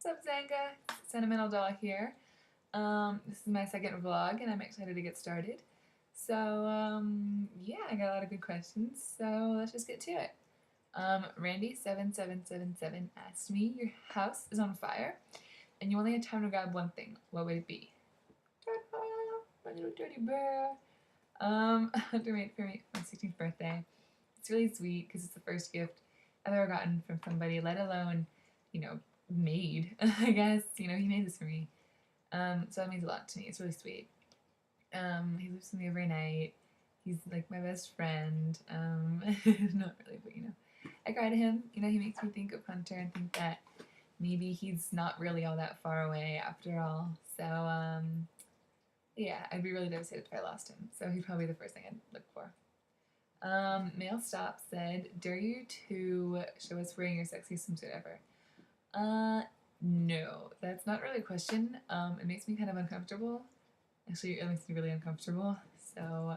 What's up, Xanga? Sentimental Doll here. This is my second vlog, and I'm excited to get started. So, yeah, I got a lot of good questions, so let's just get to it. Randy7777 asked me, your house is on fire, and you only had time to grab one thing. What would it be? Ta-da! My little teddy bear. To make for my 16th birthday. It's really sweet because it's the first gift I've ever gotten from somebody, let alone, made, I guess. He made this for me. So that means a lot to me. It's really sweet. He lives with me every night. He's like my best friend. Not really, but I cry to him. He makes me think of Hunter and think that maybe he's not really all that far away after all. So, yeah, I'd be really devastated if I lost him. So he'd probably be the first thing I'd look for. Male Stop said, dare you to show us wearing your sexiest swimsuit ever? No, that's not really a question. It makes me kind of uncomfortable. Actually, it makes me really uncomfortable. So,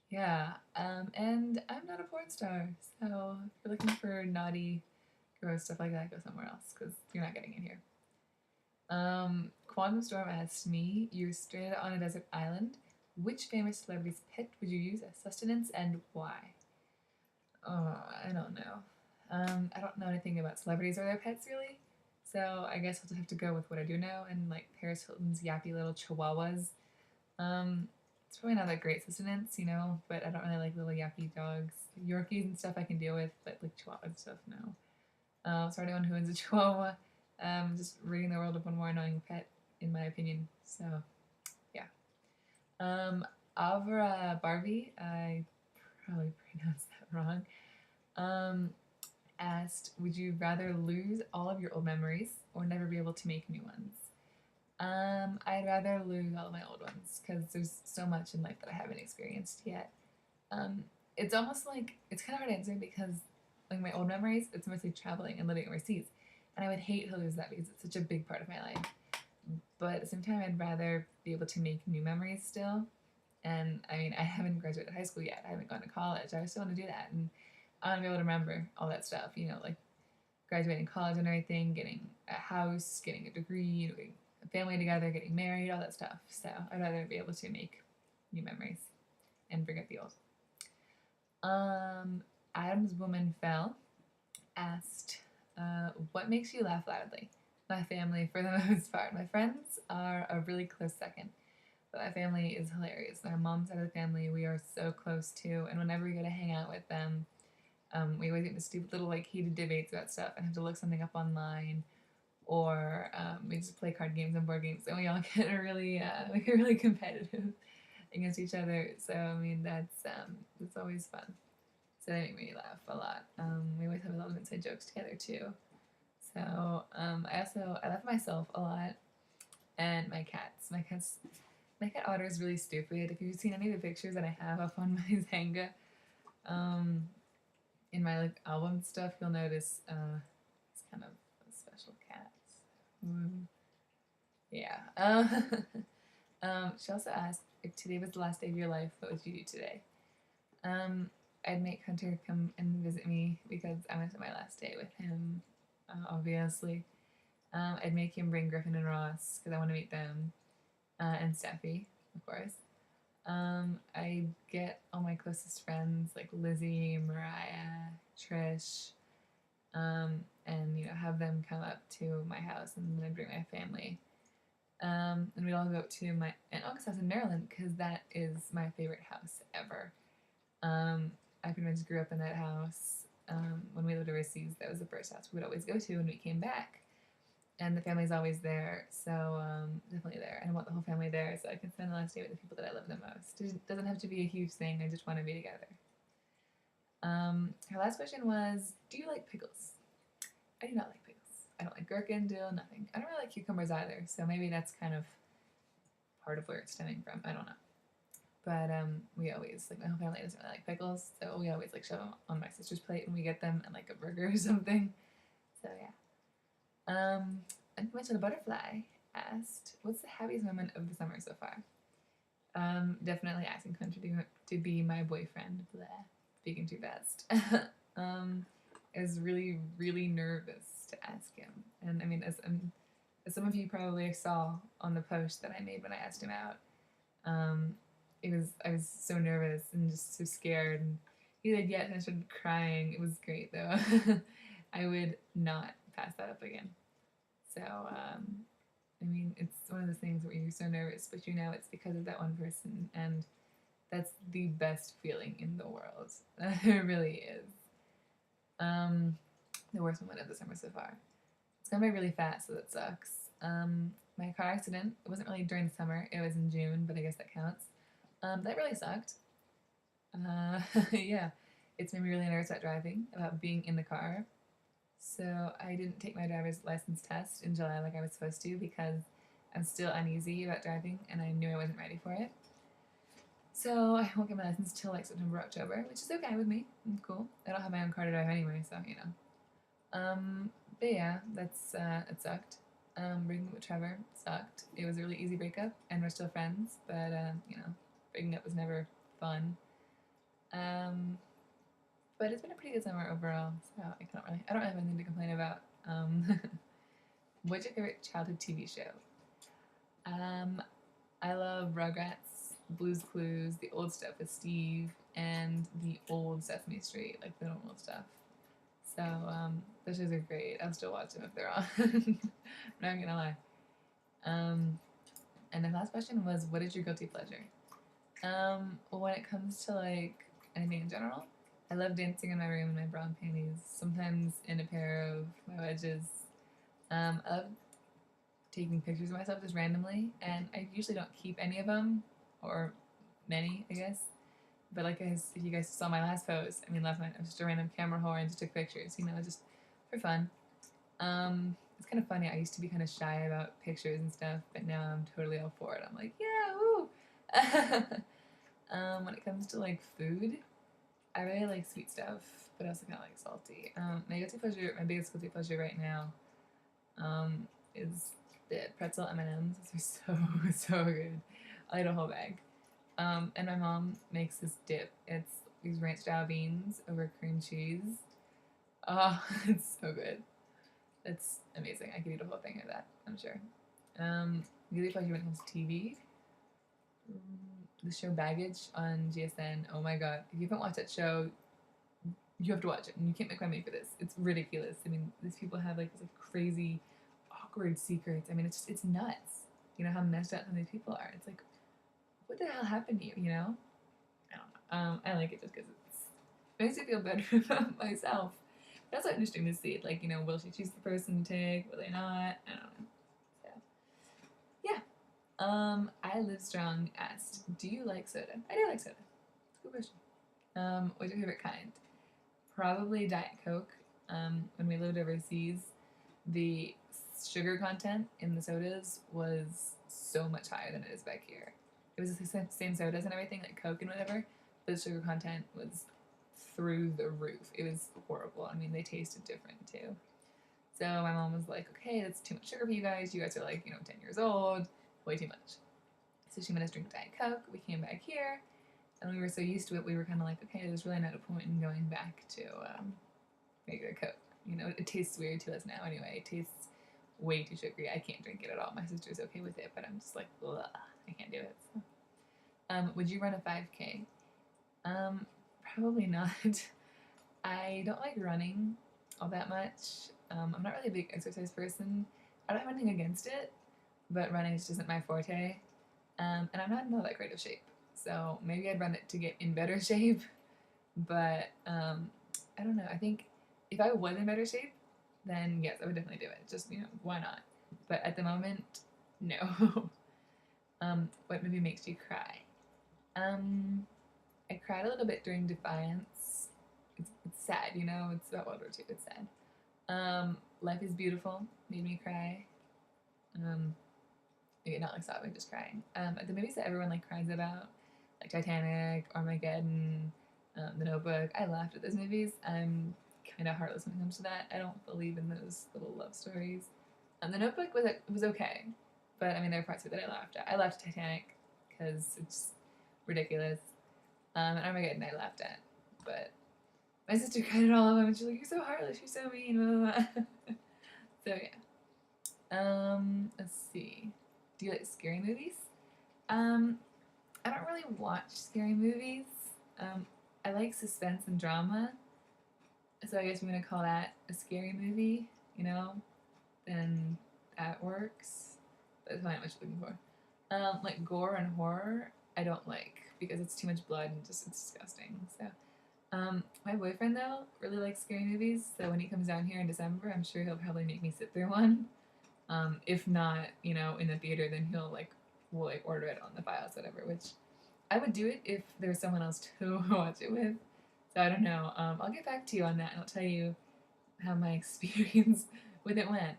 yeah. And I'm not a porn star, so if you're looking for naughty, gross stuff like that, go somewhere else, because you're not getting it here. Quantum Storm asked me, you're stranded on a desert island. Which famous celebrity's pet would you use as sustenance and why? Oh, I don't know. I don't know anything about celebrities or their pets, really. So I guess I'll just have to go with what I do know, and like Paris Hilton's yappy little chihuahuas. It's probably not that great sustenance, but I don't really like little yappy dogs. Yorkies and stuff I can deal with, but like chihuahuas and stuff, no. Sorry to anyone who owns a chihuahua. Just ridding the world of one more annoying pet, in my opinion. So, yeah. Avra Barbie, I probably pronounced that wrong, asked, would you rather lose all of your old memories or never be able to make new ones? I'd rather lose all of my old ones because there's so much in life that I haven't experienced yet. It's almost like, it's kind of hard to answer because like my old memories, it's mostly traveling and living overseas. And I would hate to lose that because it's such a big part of my life. But at the same time, I'd rather be able to make new memories still. And I mean, I haven't graduated high school yet. I haven't gone to college. I still want to do that. And I want to be able to remember all that stuff, like graduating college and everything, getting a house, getting a degree, getting a family together, getting married, all that stuff. So I'd rather be able to make new memories and bring up the old. Adam's Woman Fell asked, what makes you laugh loudly? My family, for the most part. My friends are a really close second. But my family is hilarious. My mom's side of the family, we are so close to. And whenever we go to hang out with them, we always get into stupid little like heated debates about stuff and have to look something up online, or we just play card games and board games, and we all get really we get really competitive against each other. So I mean that's always fun. So they make me laugh a lot. We always have a lot of inside jokes together too. So I laugh at myself a lot, and my cats. My cat Otter is really stupid. If you've seen any of the pictures that I have up on my Xanga, in my like album stuff, you'll notice it's kind of a special cat. Yeah. She also asked, if today was the last day of your life, what would you do today? I'd make Hunter come and visit me because I went to my last day with him, obviously. I'd make him bring Griffin and Ross because I want to meet them, and Steffi, of course. I get all my closest friends like Lizzie, Mariah, Trish, and have them come up to my house, and then I bring my family. And we'd all go to my Aunt August's house in Maryland because that is my favorite house ever. I pretty much grew up in that house. When we lived overseas, that was the first house we would always go to when we came back. And the family's always there, so definitely there. And I want the whole family there so I can spend the last day with the people that I love the most. It doesn't have to be a huge thing, I just want to be together. Her last question was, do you like pickles? I do not like pickles. I don't like gherkin, dill, nothing. I don't really like cucumbers either, so maybe that's kind of part of where it's stemming from. I don't know. But we always, like my whole family doesn't really like pickles, so we always like shove them on my sister's plate when we get them and like a burger or something. So yeah. Unconventional Butterfly asked, what's the happiest moment of the summer so far? Definitely asking Hunter to be my boyfriend. Blah. Speaking too fast. I was really, really nervous to ask him. And I mean, as some of you probably saw on the post that I made when I asked him out, um, I was so nervous and just so scared. And he said yes, and I started crying. It was great though. I would not pass that up again. So I mean, it's one of those things where you're so nervous, but you know it's because of that one person, and that's the best feeling in the world. It really is. Um, the worst moment of the summer so far. It's gone by really fast, so that sucks. My car accident, it wasn't really during the summer, it was in June, but I guess that counts. That really sucked. Yeah, it's made me really nervous about driving, about being in the car. So I didn't take my driver's license test in July like I was supposed to because I'm still uneasy about driving and I knew I wasn't ready for it. So I won't get my license till like September, October, which is okay with me. I'm cool. I don't have my own car to drive anyway, so you know. But yeah, it sucked. Breaking up with Trevor sucked. It was a really easy breakup, and we're still friends. But you know, breaking up was never fun. Um, but it's been a pretty good summer overall, so I don't really have anything to complain about. What's your favorite childhood TV show? Um, I love Rugrats, Blue's Clues, the old stuff with Steve, and the old Sesame Street, like the normal stuff. So those shows are great. I'll still watch them if they're on. I'm not gonna lie. And the last question was, what is your guilty pleasure? Well, when it comes to like anything in general, I love dancing in my room in my bra and panties. Sometimes in a pair of my wedges. I love taking pictures of myself just randomly, and I usually don't keep any of them, or many, I guess. But like if you guys saw my last post, I mean last night I was just a random camera whore and just took pictures, you know, just for fun. It's kind of funny. I used to be kind of shy about pictures and stuff, but now I'm totally all for it. I'm like, yeah, woo. When it comes to like food, I really like sweet stuff, but I also kind of like salty. My biggest guilty pleasure right now, is the pretzel M&Ms. Those are so good. I'll eat a whole bag. And my mom makes this dip. It's these ranch style beans over cream cheese. Oh, it's so good. It's amazing. I could eat a whole thing of that, I'm sure. Really pleasure when it comes to TV. The show Baggage on GSN. Oh my god. If you haven't watched that show, you have to watch it. And you can't make fun of me for this. It's ridiculous. I mean, these people have like this like crazy, awkward secrets. I mean, it's nuts. You know how messed up some of these people are. It's like, what the hell happened to you, you know? I don't know. I like it just because it makes me feel better about myself. That's so interesting to see. Like, you know, will she choose the person to take? Will they not? I don't know. So, yeah. I Live Strong asked, do you like soda? I do like soda. It's a good question. What's your favorite kind? Probably Diet Coke. When we lived overseas, the sugar content in the sodas was so much higher than it is back here. It was the same sodas and everything, like Coke and whatever, but the sugar content was through the roof. It was horrible. I mean, they tasted different too. So my mom was like, okay, that's too much sugar for you guys. You guys are like, you know, 10 years old, way too much. So she made us drink Diet Coke. We came back here, and we were so used to it, we were kind of like, okay, there's really not a point in going back to regular Coke. You know, it tastes weird to us now anyway. It tastes way too sugary. I can't drink it at all. My sister's okay with it, but I'm just like, ugh, I can't do it. So. Would you run a 5K? Probably not. I don't like running all that much. I'm not really a big exercise person. I don't have anything against it, but running just isn't my forte. And I'm not in all that great of shape. So maybe I'd run it to get in better shape. But I don't know. I think if I was in better shape, then yes, I would definitely do it. Just, you know, why not? But at the moment, no. What movie makes you cry? I cried a little bit during Defiance. It's sad, you know. It's about World War II. It's sad. Life is Beautiful made me cry. Maybe not like sobbing, just crying. The movies that everyone like cries about, like Titanic, Armageddon, The Notebook. I laughed at those movies. I'm kind of heartless when it comes to that. I don't believe in those little love stories. The Notebook was okay, but I mean there were parts of it that I laughed at. I laughed at Titanic because it's ridiculous. And Armageddon I laughed at, but my sister cried at all of them, and she's like, "You're so heartless. You're so mean." Blah, blah, blah. So yeah. Let's see. Do you like scary movies? Um, I don't really watch scary movies. Um, I like suspense and drama, so I guess I'm gonna call that a scary movie. You know, then that works. That's not what you're looking for. Like gore and horror, I don't like because it's too much blood and just it's disgusting. So, my boyfriend though really likes scary movies. So when he comes down here in December, I'm sure he'll probably make me sit through one. If not, in the theater, then we'll like order it on the files, whatever. Which I would do it if there was someone else to watch it with. So I don't know. I'll get back to you on that, and I'll tell you how my experience with it went.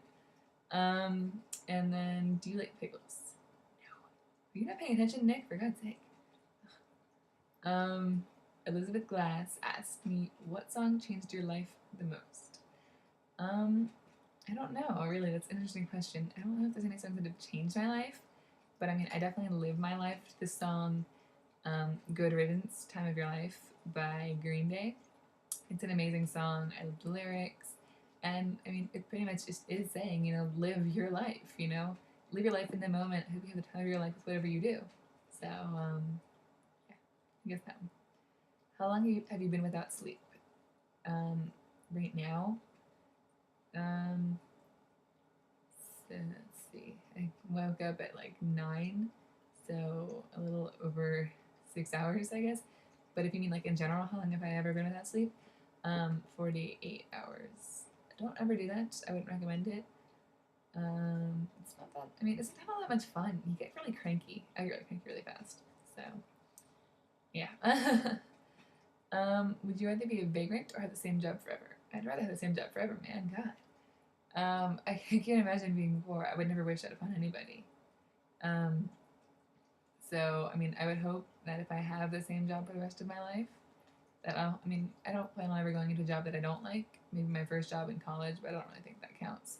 Um, and then, do you like pickles? No. Are you not paying attention, Nick? For God's sake. Um, Elizabeth Glass asked me, "What song changed your life the most?" Um, I don't know. Really, that's an interesting question. I don't know if there's any songs that have changed my life, but I mean, I definitely live my life to the song "Good Riddance, Time of Your Life" by Green Day. It's an amazing song. I love the lyrics. And I mean, it pretty much just is saying, live your life, live your life in the moment. I hope you have the time of your life with whatever you do. So, yeah, I guess that one. How long have you been without sleep? Right now, um, let's see. I woke up at like 9, so a little over 6 hours, I guess. But if you mean like in general, how long have I ever been without sleep? 48 hours. Don't ever do that. I wouldn't recommend it. It's not that. I mean, it's not all that much fun. You get really cranky. I get really cranky really fast. So, yeah. Would you rather be a vagrant or have the same job forever? I'd rather have the same job forever, man. God. I can't imagine being poor. I would never wish that upon anybody. Um, so, I mean, I would hope that if I have the same job for the rest of my life, I mean, I don't plan on ever going into a job that I don't like. Maybe my first job in college, but I don't really think that counts.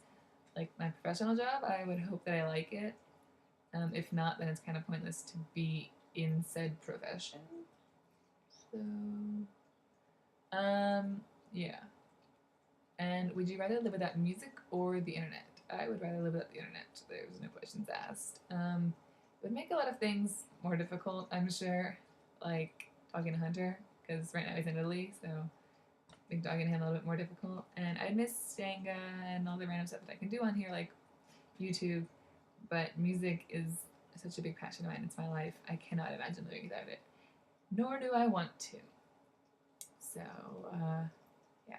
Like my professional job, I would hope that I like it. If not, then it's kind of pointless to be in said profession. So, yeah. And would you rather live without music or the internet? I would rather live without the internet. There's no questions asked. It would make a lot of things more difficult, I'm sure, like talking to Hunter, because right now he's in Italy, so make talking to him a little bit more difficult. And I'd miss Xanga and all the random stuff that I can do on here, like YouTube. But music is such a big passion of mine. It's my life. I cannot imagine living without it. Nor do I want to. So, yeah.